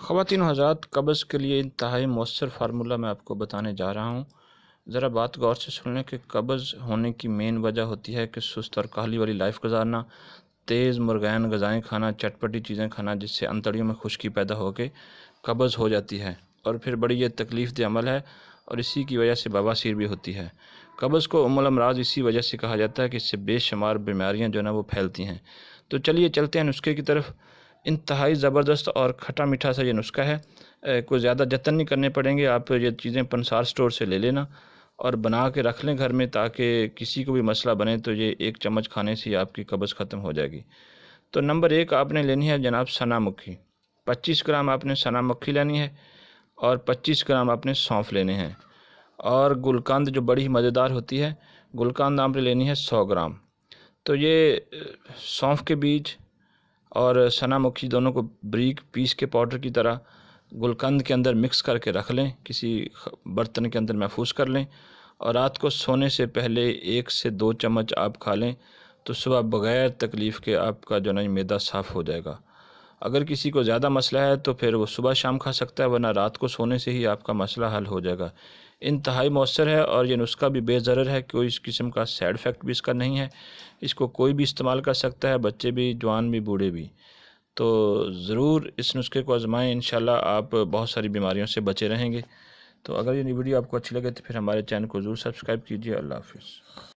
خواتین و حضرات، قبض کے لیے انتہائی مؤثر فارمولہ میں آپ کو بتانے جا رہا ہوں۔ ذرا بات غور سے سن لیں کہ قبض ہونے کی مین وجہ ہوتی ہے کہ سست اور کاہلی والی لائف گزارنا، تیز مرغین غذائیں کھانا، چٹپٹی چیزیں کھانا، جس سے انتڑیوں میں خشکی پیدا ہو کے قبض ہو جاتی ہے، اور پھر بڑی یہ تکلیف دہ عمل ہے، اور اسی کی وجہ سے بواسیر بھی ہوتی ہے۔ قبض کو ام الامراض اسی وجہ سے کہا جاتا ہے کہ اس سے بے شمار بیماریاں جو ہے نا وہ پھیلتی ہیں۔ تو چلیے چلتے ہیں نسخے کی طرف۔ انتہائی زبردست اور کھٹا میٹھا سا یہ نسخہ ہے، کوئی زیادہ جتن نہیں کرنے پڑیں گے۔ آپ یہ چیزیں پنسار سٹور سے لے لینا اور بنا کے رکھ لیں گھر میں، تاکہ کسی کو بھی مسئلہ بنے تو یہ ایک چمچ کھانے سے ہی آپ کی قبض ختم ہو جائے گی۔ تو نمبر 1 آپ نے لینی ہے جناب سنا مکھی۔ 25 گرام آپ نے سنا مکھی لینی ہے، اور 25 گرام آپ نے سونف لینے ہیں، اور گلقند جو بڑی مزیدار ہوتی ہے، گلقند آپ نے لینی ہے 100 گرام۔ تو یہ سونف کے بیج اور سنا مکھی دونوں کو بریک پیس کے پاؤڈر کی طرح گلقند کے اندر مکس کر کے رکھ لیں، کسی برتن کے اندر محفوظ کر لیں، اور رات کو سونے سے پہلے 1 سے 2 چمچ آپ کھا لیں، تو صبح بغیر تکلیف کے آپ کا جو ہے نا معدہ صاف ہو جائے گا۔ اگر کسی کو زیادہ مسئلہ ہے تو پھر وہ صبح شام کھا سکتا ہے، ورنہ رات کو سونے سے ہی آپ کا مسئلہ حل ہو جائے گا۔ انتہائی مؤثر ہے، اور یہ نسخہ بھی بے ضرر ہے، کوئی اس قسم کا سائیڈ افیکٹ بھی اس کا نہیں ہے۔ اس کو کوئی بھی استعمال کر سکتا ہے، بچے بھی، جوان بھی، بوڑھے بھی۔ تو ضرور اس نسخے کو آزمائیں، انشاءاللہ آپ بہت ساری بیماریوں سے بچے رہیں گے۔ تو اگر یہ ویڈیو آپ کو اچھی لگے تو پھر ہمارے چینل کو ضرور سبسکرائب کیجیے۔ اللہ حافظ۔